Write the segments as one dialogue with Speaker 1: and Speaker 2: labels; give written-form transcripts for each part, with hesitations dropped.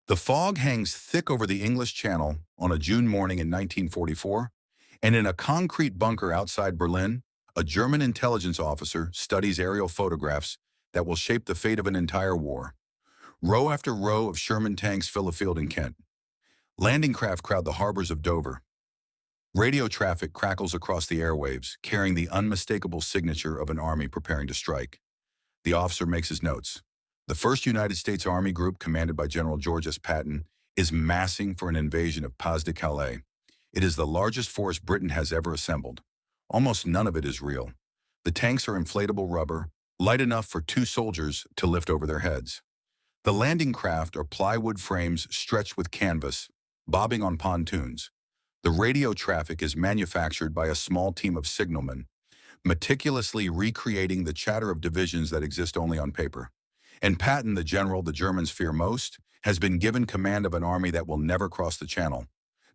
Speaker 1: The fog hangs thick over the English Channel on a June morning in 1944, and in a concrete bunker outside Berlin, a German intelligence officer studies aerial photographs that will shape the fate of an entire war. Row after row of Sherman tanks fill a field in Kent. Landing craft crowd the harbors of Dover. Radio traffic crackles across the airwaves, carrying the unmistakable signature of an army preparing to strike. The officer makes his notes. The 1st United States Army Group, commanded by General George S. Patton, is massing for an invasion of Pas-de-Calais. It is the largest force Britain has ever assembled. Almost none of it is real. The tanks are inflatable rubber, light enough for 2 soldiers to lift over their heads. The landing craft are plywood frames stretched with canvas, bobbing on pontoons. The radio traffic is manufactured by a small team of signalmen, meticulously recreating the chatter of divisions that exist only on paper. And Patton, the general the Germans fear most, has been given command of an army that will never cross the Channel.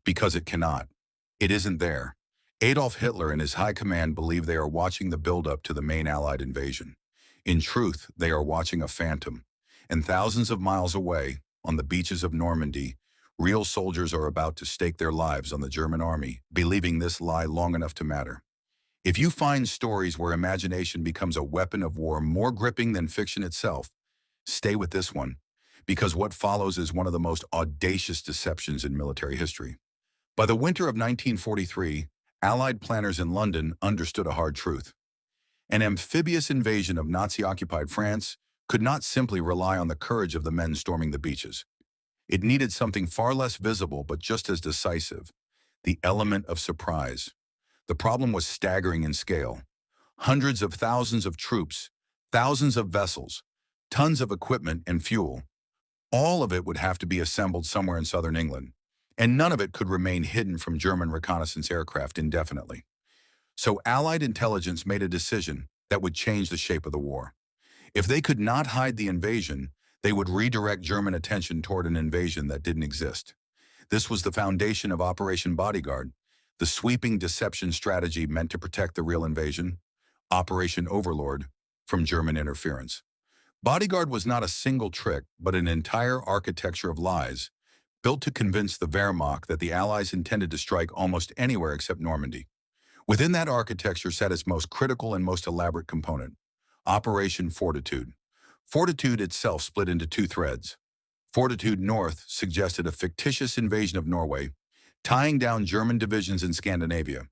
Speaker 1: Because it cannot. It isn't there. Adolf Hitler and his high command believe they are watching the build-up to the main Allied invasion. In truth, they are watching a phantom. And thousands of miles away, on the beaches of Normandy, real soldiers are about to stake their lives on the German army, believing this lie long enough to matter. If you find stories where imagination becomes a weapon of war more gripping than fiction itself, stay with this one, because what follows is one of the most audacious deceptions in military history. By the winter of 1943, Allied planners in London understood a hard truth. An amphibious invasion of Nazi-occupied France could not simply rely on the courage of the men storming the beaches. It needed something far less visible but just as decisive, the element of surprise. The problem was staggering in scale. Hundreds of thousands of troops, thousands of vessels, tons of equipment and fuel. All of it would have to be assembled somewhere in southern England, and none of it could remain hidden from German reconnaissance aircraft indefinitely. So Allied intelligence made a decision that would change the shape of the war. If they could not hide the invasion, they would redirect German attention toward an invasion that didn't exist. This was the foundation of Operation Bodyguard, the sweeping deception strategy meant to protect the real invasion, Operation Overlord, from German interference. Bodyguard was not a single trick, but an entire architecture of lies, built to convince the Wehrmacht that the Allies intended to strike almost anywhere except Normandy. Within that architecture sat its most critical and most elaborate component, Operation Fortitude. Fortitude itself split into 2 threads. Fortitude North suggested a fictitious invasion of Norway, tying down German divisions in Scandinavia.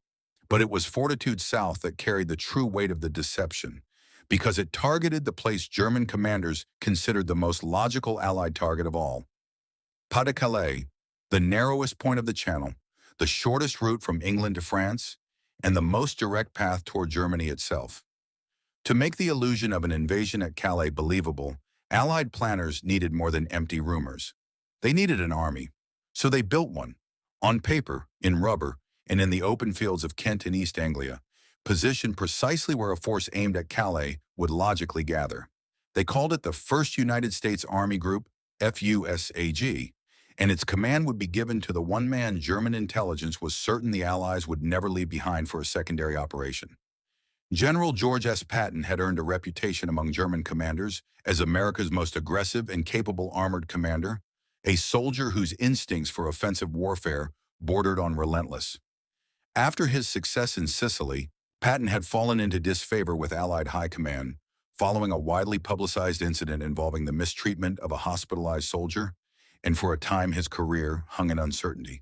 Speaker 1: But it was Fortitude South that carried the true weight of the deception, because it targeted the place German commanders considered the most logical Allied target of all. Pas-de-Calais, the narrowest point of the Channel, the shortest route from England to France, and the most direct path toward Germany itself. To make the illusion of an invasion at Calais believable, Allied planners needed more than empty rumors. They needed an army. So they built one, on paper, in rubber, and in the open fields of Kent and East Anglia, positioned precisely where a force aimed at Calais would logically gather. They called it the 1st United States Army Group, FUSAG, and its command would be given to the one-man German intelligence was certain the Allies would never leave behind for a secondary operation. General George S. Patton had earned a reputation among German commanders as America's most aggressive and capable armored commander, a soldier whose instincts for offensive warfare bordered on relentless. After his success in Sicily, Patton had fallen into disfavor with Allied high command, following a widely publicized incident involving the mistreatment of a hospitalized soldier, and for a time his career hung in uncertainty.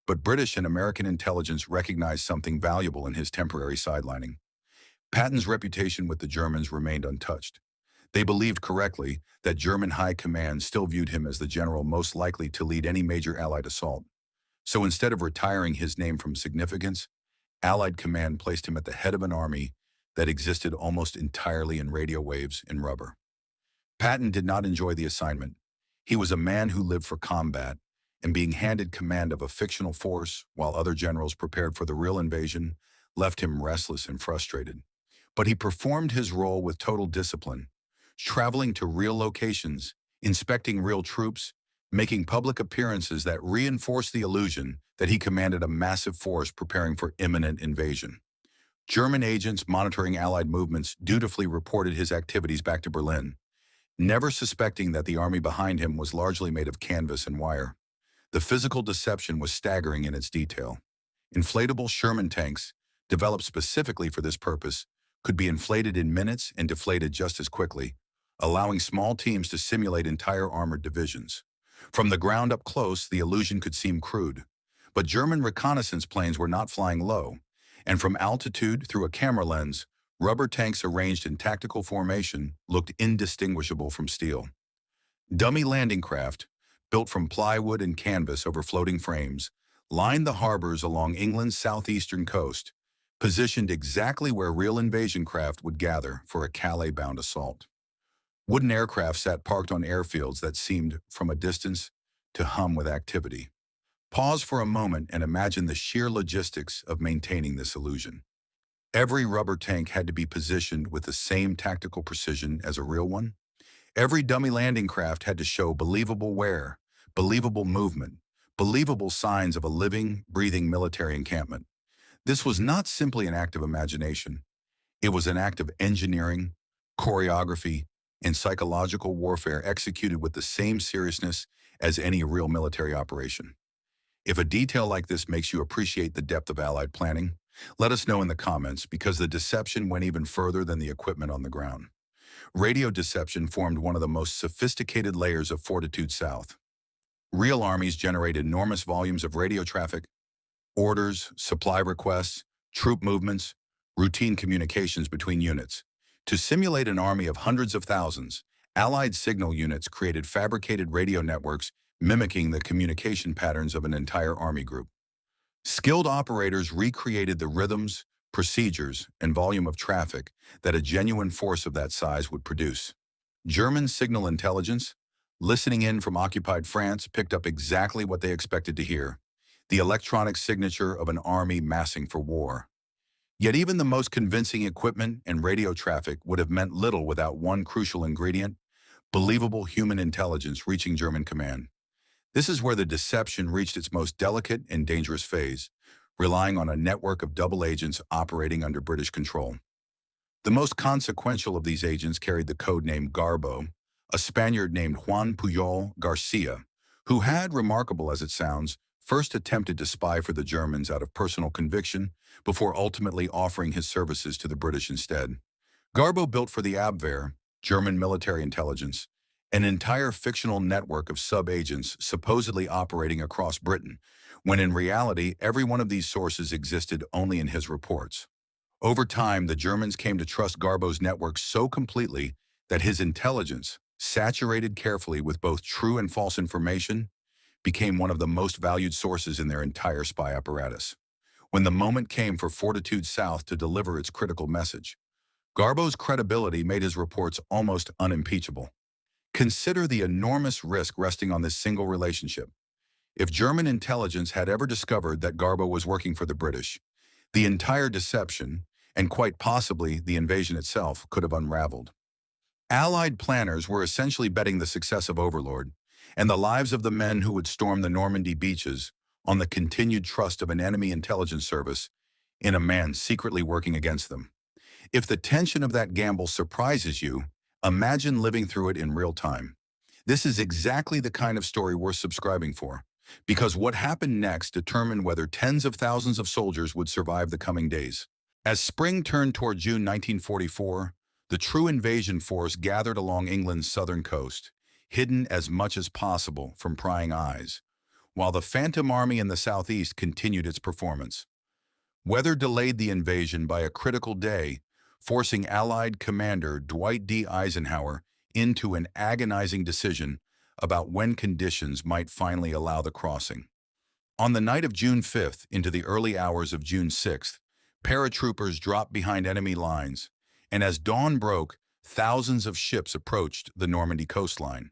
Speaker 1: But British and American intelligence recognized something valuable in his temporary sidelining. Patton's reputation with the Germans remained untouched. They believed correctly that German high command still viewed him as the general most likely to lead any major Allied assault. So instead of retiring his name from significance, Allied command placed him at the head of an army that existed almost entirely in radio waves and rubber. Patton did not enjoy the assignment. He was a man who lived for combat, and being handed command of a fictional force while other generals prepared for the real invasion left him restless and frustrated. But he performed his role with total discipline, traveling to real locations, inspecting real troops, making public appearances that reinforced the illusion that he commanded a massive force preparing for imminent invasion. German agents monitoring Allied movements dutifully reported his activities back to Berlin, never suspecting that the army behind him was largely made of canvas and wire. The physical deception was staggering in its detail. Inflatable Sherman tanks, developed specifically for this purpose, could be inflated in minutes and deflated just as quickly, allowing small teams to simulate entire armored divisions. From the ground up close, the illusion could seem crude. But German reconnaissance planes were not flying low, and from altitude through a camera lens, rubber tanks arranged in tactical formation looked indistinguishable from steel. Dummy landing craft, built from plywood and canvas over floating frames, lined the harbors along England's southeastern coast, positioned exactly where real invasion craft would gather for a Calais-bound assault. Wooden aircraft sat parked on airfields that seemed, from a distance, to hum with activity. Pause for a moment and imagine the sheer logistics of maintaining this illusion. Every rubber tank had to be positioned with the same tactical precision as a real one. Every dummy landing craft had to show believable wear, believable movement, believable signs of a living, breathing military encampment. This was not simply an act of imagination. It was an act of engineering, choreography, and psychological warfare executed with the same seriousness as any real military operation. If a detail like this makes you appreciate the depth of Allied planning, let us know in the comments, because the deception went even further than the equipment on the ground. Radio deception formed one of the most sophisticated layers of Fortitude South. Real armies generate enormous volumes of radio traffic, orders, supply requests, troop movements, routine communications between units. To simulate an army of hundreds of thousands, Allied signal units created fabricated radio networks mimicking the communication patterns of an entire army group. Skilled operators recreated the rhythms, procedures, and volume of traffic that a genuine force of that size would produce. German signal intelligence, listening in from occupied France, picked up exactly what they expected to hear: the electronic signature of an army massing for war. Yet even the most convincing equipment and radio traffic would have meant little without one crucial ingredient: believable human intelligence reaching German command. This is where the deception reached its most delicate and dangerous phase, relying on a network of double agents operating under British control. The most consequential of these agents carried the code name Garbo, a Spaniard named Juan Pujol Garcia, who had, remarkable as it sounds, first attempted to spy for the Germans out of personal conviction before ultimately offering his services to the British instead. Garbo built for the Abwehr, German military intelligence, an entire fictional network of sub-agents supposedly operating across Britain, when in reality every one of these sources existed only in his reports. Over time, the Germans came to trust Garbo's network so completely that his intelligence, saturated carefully with both true and false information, became one of the most valued sources in their entire spy apparatus. When the moment came for Fortitude South to deliver its critical message, Garbo's credibility made his reports almost unimpeachable. Consider the enormous risk resting on this single relationship. If German intelligence had ever discovered that Garbo was working for the British, the entire deception, and quite possibly the invasion itself, could have unraveled. Allied planners were essentially betting the success of Overlord and the lives of the men who would storm the Normandy beaches on the continued trust of an enemy intelligence service in a man secretly working against them. If the tension of that gamble surprises you, imagine living through it in real time. This is exactly the kind of story worth subscribing for, because what happened next determined whether tens of thousands of soldiers would survive the coming days. As spring turned toward June 1944, the true invasion force gathered along England's southern coast, hidden as much as possible from prying eyes, while the Phantom Army in the southeast continued its performance. Weather delayed the invasion by a critical day, forcing Allied Commander Dwight D. Eisenhower into an agonizing decision about when conditions might finally allow the crossing. On the night of June 5th into the early hours of June 6th, paratroopers dropped behind enemy lines, and as dawn broke, thousands of ships approached the Normandy coastline.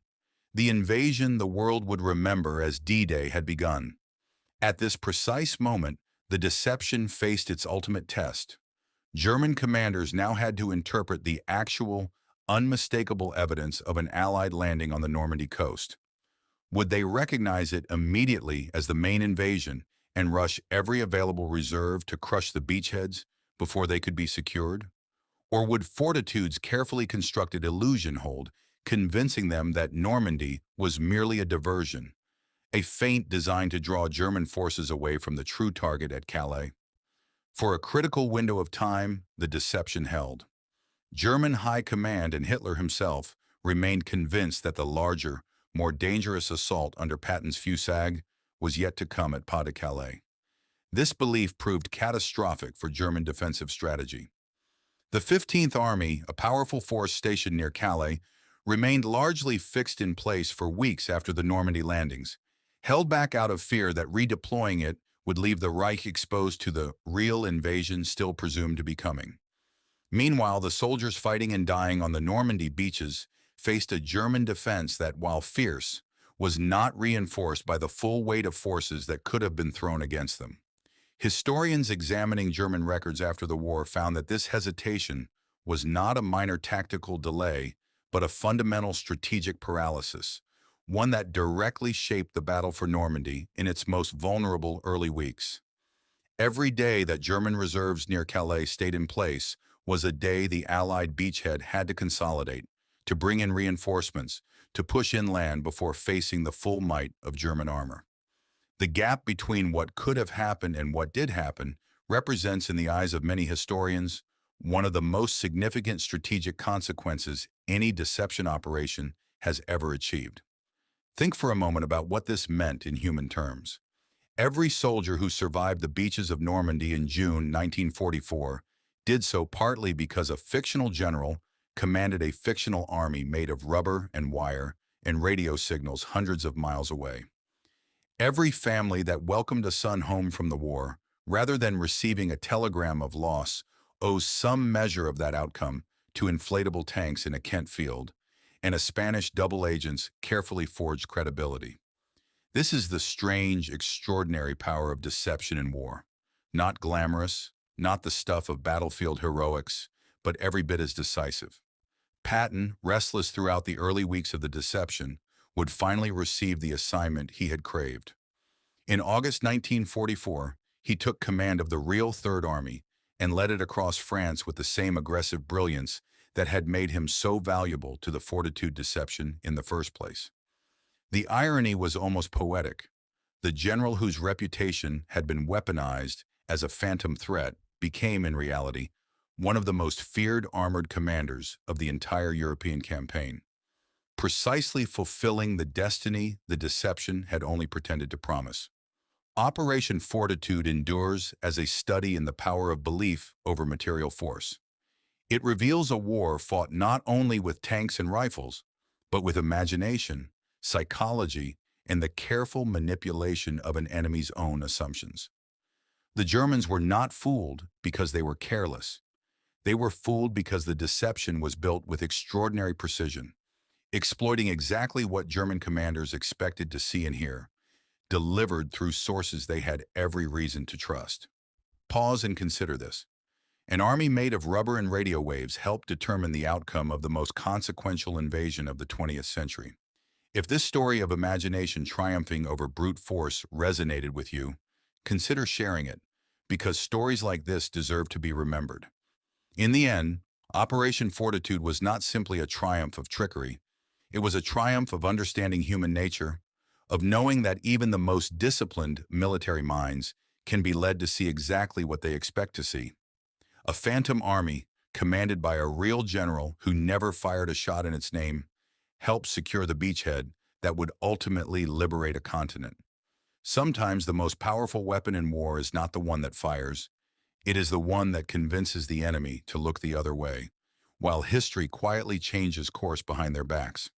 Speaker 1: The invasion the world would remember as D-Day had begun. At this precise moment, the deception faced its ultimate test. German commanders now had to interpret the actual, unmistakable evidence of an Allied landing on the Normandy coast. Would they recognize it immediately as the main invasion and rush every available reserve to crush the beachheads before they could be secured? Or would Fortitude's carefully constructed illusion hold, convincing them that Normandy was merely a diversion, a feint designed to draw German forces away from the true target at Calais. For a critical window of time, the deception held. German high command and Hitler himself remained convinced that the larger, more dangerous assault under Patton's Fusag was yet to come at Pas de Calais. This belief proved catastrophic for German defensive strategy. The 15th Army, a powerful force stationed near Calais, remained largely fixed in place for weeks after the Normandy landings, held back out of fear that redeploying it would leave the Reich exposed to the real invasion still presumed to be coming. Meanwhile, the soldiers fighting and dying on the Normandy beaches faced a German defense that, while fierce, was not reinforced by the full weight of forces that could have been thrown against them. Historians examining German records after the war found that this hesitation was not a minor tactical delay, but a fundamental strategic paralysis, one that directly shaped the battle for Normandy in its most vulnerable early weeks. Every day that German reserves near Calais stayed in place was a day the Allied beachhead had to consolidate, to bring in reinforcements, to push inland before facing the full might of German armor. The gap between what could have happened and what did happen represents, in the eyes of many historians, one of the most significant strategic consequences any deception operation has ever achieved. Think for a moment about what this meant in human terms. Every soldier who survived the beaches of Normandy in June 1944 did so partly because a fictional general commanded a fictional army made of rubber and wire and radio signals hundreds of miles away. Every family that welcomed a son home from the war, rather than receiving a telegram of loss, owes some measure of that outcome to inflatable tanks in a Kent field and a Spanish double agent's carefully forged credibility. This is the strange, extraordinary power of deception in war. Not glamorous, not the stuff of battlefield heroics, but every bit as decisive. Patton, restless throughout the early weeks of the deception, would finally receive the assignment he had craved. In August 1944, he took command of the real Third Army and led it across France with the same aggressive brilliance that had made him so valuable to the Fortitude deception in the first place. The irony was almost poetic. The general whose reputation had been weaponized as a phantom threat became, in reality, one of the most feared armored commanders of the entire European campaign, precisely fulfilling the destiny the deception had only pretended to promise. Operation Fortitude endures as a study in the power of belief over material force. It reveals a war fought not only with tanks and rifles, but with imagination, psychology, and the careful manipulation of an enemy's own assumptions. The Germans were not fooled because they were careless. They were fooled because the deception was built with extraordinary precision, exploiting exactly what German commanders expected to see and hear, delivered through sources they had every reason to trust. Pause and consider this. An army made of rubber and radio waves helped determine the outcome of the most consequential invasion of the 20th century. If this story of imagination triumphing over brute force resonated with you, consider sharing it, because stories like this deserve to be remembered. In the end, Operation Fortitude was not simply a triumph of trickery. It was a triumph of understanding human nature, of knowing that even the most disciplined military minds can be led to see exactly what they expect to see. A phantom army, commanded by a real general who never fired a shot in its name, helped secure the beachhead that would ultimately liberate a continent. Sometimes the most powerful weapon in war is not the one that fires. It is the one that convinces the enemy to look the other way, while history quietly changes course behind their backs.